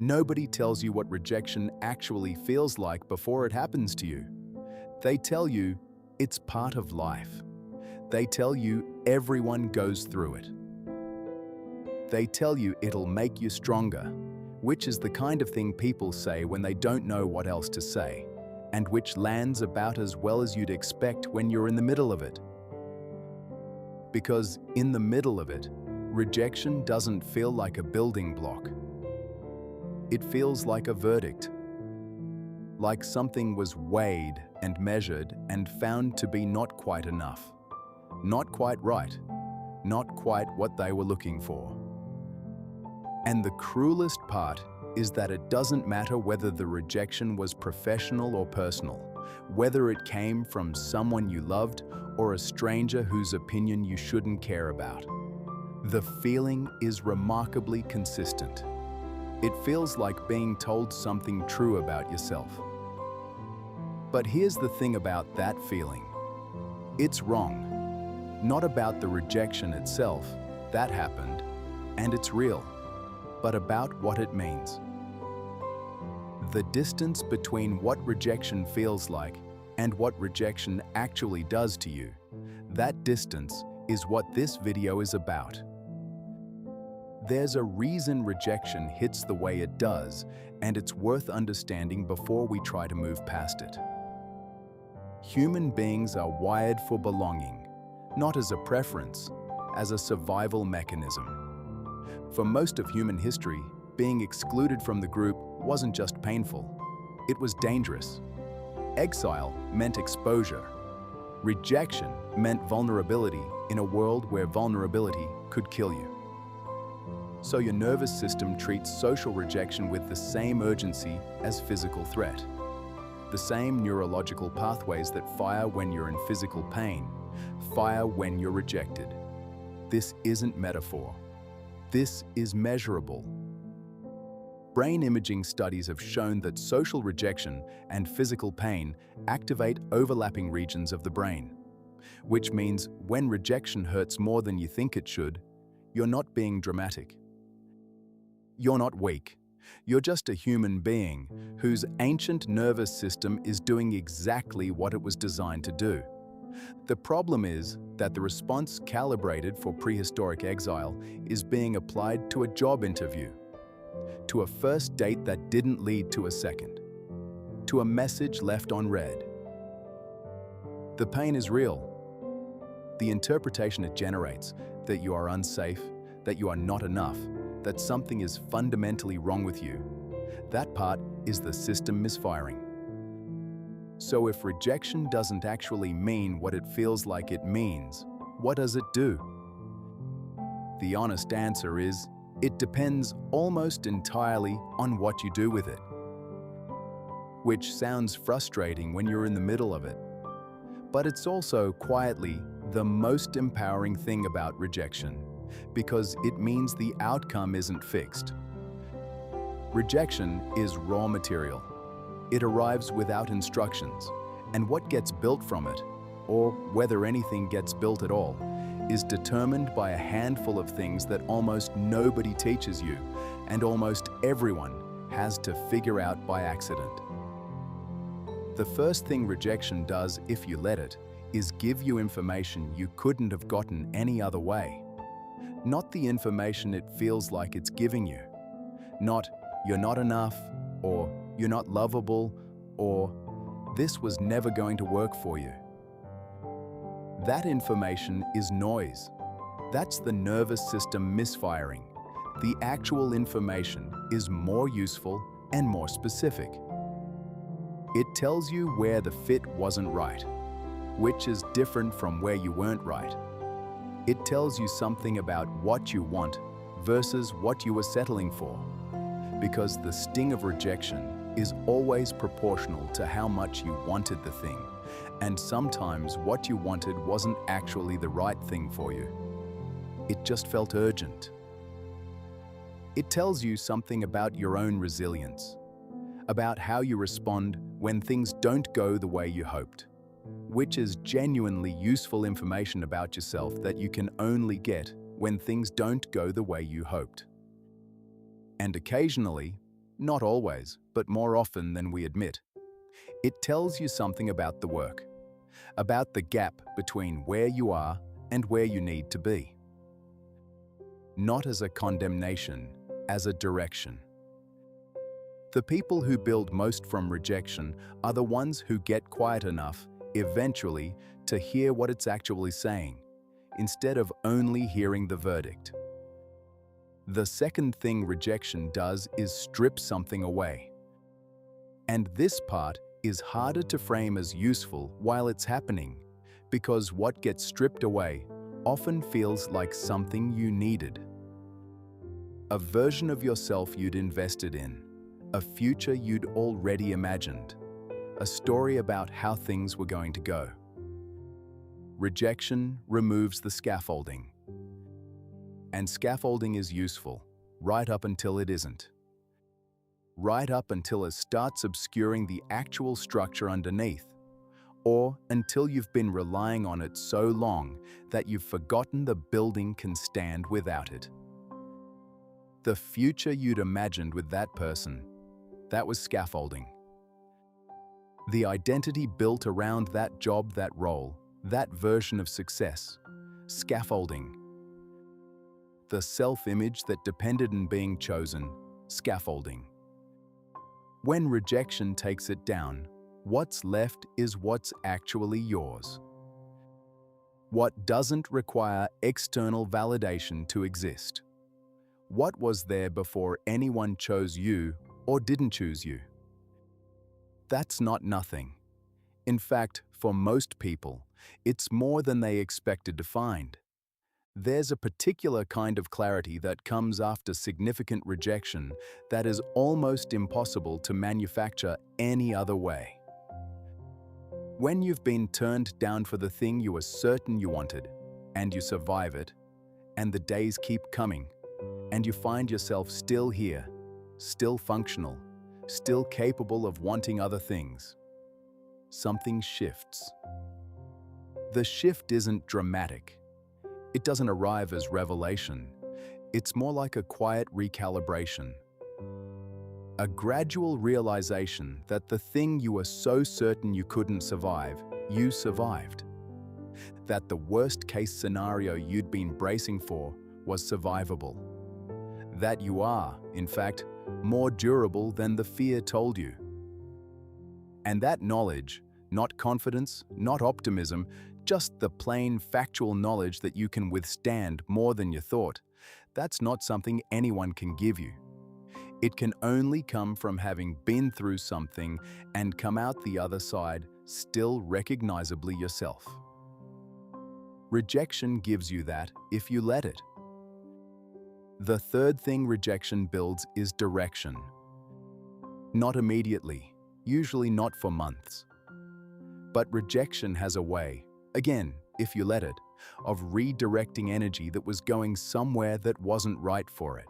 Nobody tells you what rejection actually feels like before it happens to you. They tell you it's part of life. They tell you everyone goes through it. They tell you it'll make you stronger, which is the kind of thing people say when they don't know what else to say, and which lands about as well as you'd expect when you're in the middle of it. Because in the middle of it, rejection doesn't feel like a building block. It feels like a verdict. Like something was weighed and measured and found to be not quite enough. Not quite right. Not quite what they were looking for. And the cruelest part is that it doesn't matter whether the rejection was professional or personal, whether it came from someone you loved or a stranger whose opinion you shouldn't care about. The feeling is remarkably consistent. It feels like being told something true about yourself. But here's the thing about that feeling. It's wrong. Not about the rejection itself, that happened, and it's real, but about what it means. The distance between what rejection feels like and what rejection actually does to you, that distance is what this video is about. There's a reason rejection hits the way it does, and it's worth understanding before we try to move past it. Human beings are wired for belonging, not as a preference, as a survival mechanism. For most of human history, being excluded from the group wasn't just painful, it was dangerous. Exile meant exposure. Rejection meant vulnerability in a world where vulnerability could kill you. So your nervous system treats social rejection with the same urgency as physical threat. The same neurological pathways that fire when you're in physical pain, fire when you're rejected. This isn't metaphor. This is measurable. Brain imaging studies have shown that social rejection and physical pain activate overlapping regions of the brain, which means when rejection hurts more than you think it should, you're not being dramatic. You're not weak. You're just a human being whose ancient nervous system is doing exactly what it was designed to do. The problem is that the response calibrated for prehistoric exile is being applied to a job interview, to a first date that didn't lead to a second, to a message left unread. The pain is real. The interpretation it generates, that you are unsafe, that you are not enough, that something is fundamentally wrong with you, that part is the system misfiring. So if rejection doesn't actually mean what it feels like it means, what does it do? The honest answer is, it depends almost entirely on what you do with it. Which sounds frustrating when you're in the middle of it. But it's also quietly the most empowering thing about rejection, because it means the outcome isn't fixed. Rejection is raw material. It arrives without instructions, and what gets built from it, or whether anything gets built at all, is determined by a handful of things that almost nobody teaches you, and almost everyone has to figure out by accident. The first thing rejection does, if you let it, is give you information you couldn't have gotten any other way. Not the information it feels like it's giving you. Not, you're not enough, or you're not lovable, or this was never going to work for you. That information is noise. That's the nervous system misfiring. The actual information is more useful and more specific. It tells you where the fit wasn't right, which is different from where you weren't right. It tells you something about what you want versus what you were settling for, because the sting of rejection is always proportional to how much you wanted the thing, and sometimes what you wanted wasn't actually the right thing for you. It just felt urgent. It tells you something about your own resilience, about how you respond when things don't go the way you hoped, which is genuinely useful information about yourself that you can only get when things don't go the way you hoped. And occasionally, Not always, but more often than we admit. It tells you something about the work, about the gap between where you are and where you need to be. Not as a condemnation, as a direction. The people who build most from rejection are the ones who get quiet enough, eventually, to hear what it's actually saying, instead of only hearing the verdict. The second thing rejection does is strip something away. And this part is harder to frame as useful while it's happening, because what gets stripped away often feels like something you needed. A version of yourself you'd invested in, a future you'd already imagined, a story about how things were going to go. Rejection removes the scaffolding. And scaffolding is useful, right up until it isn't. Right up until it starts obscuring the actual structure underneath, or until you've been relying on it so long that you've forgotten the building can stand without it. The future you'd imagined with that person, that was scaffolding. The identity built around that job, that role, that version of success, scaffolding. The self-image that depended on being chosen, scaffolding. When rejection takes it down, what's left is what's actually yours. What doesn't require external validation to exist. What was there before anyone chose you or didn't choose you. That's not nothing. In fact, for most people, it's more than they expected to find. There's a particular kind of clarity that comes after significant rejection that is almost impossible to manufacture any other way. When you've been turned down for the thing you were certain you wanted, and you survive it, and the days keep coming, and you find yourself still here, still functional, still capable of wanting other things, something shifts. The shift isn't dramatic. It doesn't arrive as revelation. It's more like a quiet recalibration. A gradual realization that the thing you were so certain you couldn't survive, you survived. That the worst-case scenario you'd been bracing for was survivable. That you are, in fact, more durable than the fear told you. And that knowledge, not confidence, not optimism, just the plain factual knowledge that you can withstand more than you thought, that's not something anyone can give you. It can only come from having been through something and come out the other side still recognizably yourself. Rejection gives you that if you let it. The third thing rejection builds is direction. Not immediately, usually not for months. But rejection has a way, again, if you let it, of redirecting energy that was going somewhere that wasn't right for it.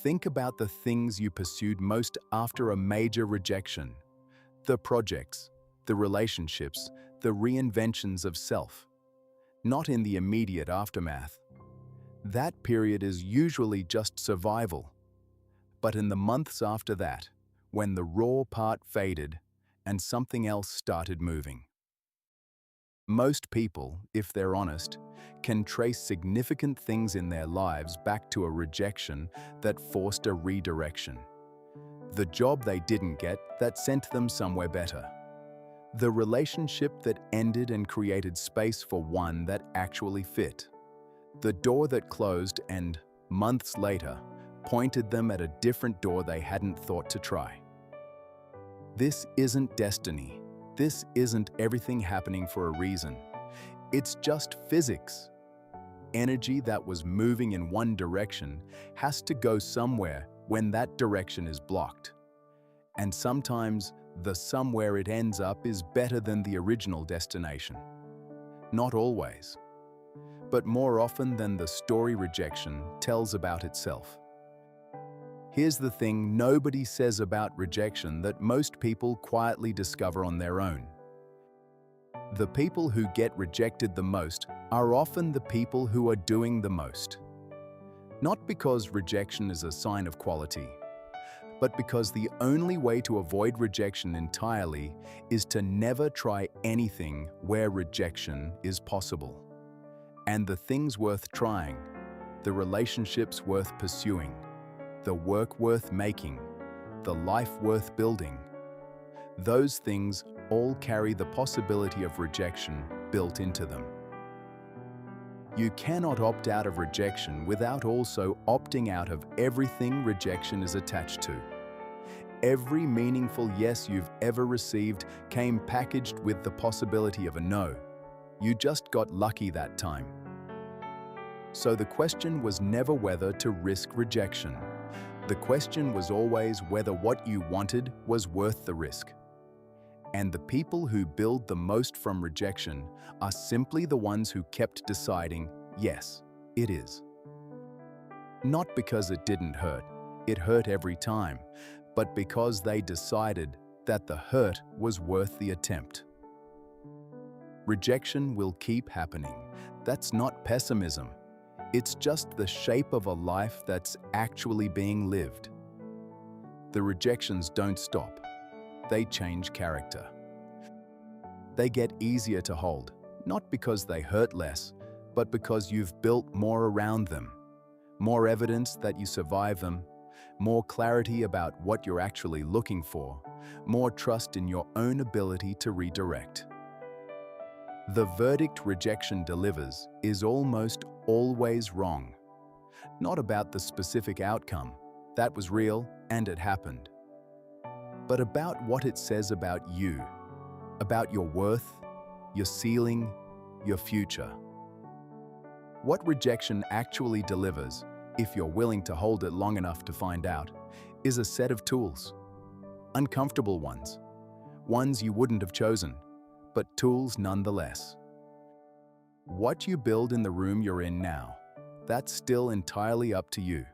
Think about the things you pursued most after a major rejection. The projects, the relationships, the reinventions of self. Not in the immediate aftermath. That period is usually just survival. But in the months after that, when the raw part faded and something else started moving. Most people, if they're honest, can trace significant things in their lives back to a rejection that forced a redirection. The job they didn't get that sent them somewhere better. The relationship that ended and created space for one that actually fit. The door that closed and, months later, pointed them at a different door they hadn't thought to try. This isn't destiny. This isn't everything happening for a reason. It's just physics. Energy that was moving in one direction has to go somewhere when that direction is blocked. And sometimes the somewhere it ends up is better than the original destination. Not always. But more often than the story rejection tells about itself. Here's the thing nobody says about rejection that most people quietly discover on their own. The people who get rejected the most are often the people who are doing the most. Not because rejection is a sign of quality, but because the only way to avoid rejection entirely is to never try anything where rejection is possible. And the things worth trying, the relationships worth pursuing, the work worth making, the life worth building, those things all carry the possibility of rejection built into them. You cannot opt out of rejection without also opting out of everything rejection is attached to. Every meaningful yes you've ever received came packaged with the possibility of a no. You just got lucky that time. So the question was never whether to risk rejection. The question was always whether what you wanted was worth the risk. And the people who build the most from rejection are simply the ones who kept deciding, yes, it is. Not because it didn't hurt, it hurt every time, but because they decided that the hurt was worth the attempt. Rejection will keep happening. That's not pessimism. It's just the shape of a life that's actually being lived. The rejections don't stop. They change character. They get easier to hold, not because they hurt less, but because you've built more around them. More evidence that you survive them, more clarity about what you're actually looking for, more trust in your own ability to redirect. The verdict rejection delivers is almost always wrong. Not about the specific outcome, that was real and it happened, but about what it says about you, about your worth, your ceiling, your future. What rejection actually delivers, if you're willing to hold it long enough to find out, is a set of tools. Uncomfortable ones. Ones you wouldn't have chosen, but tools nonetheless. What you build in the room you're in now, that's still entirely up to you.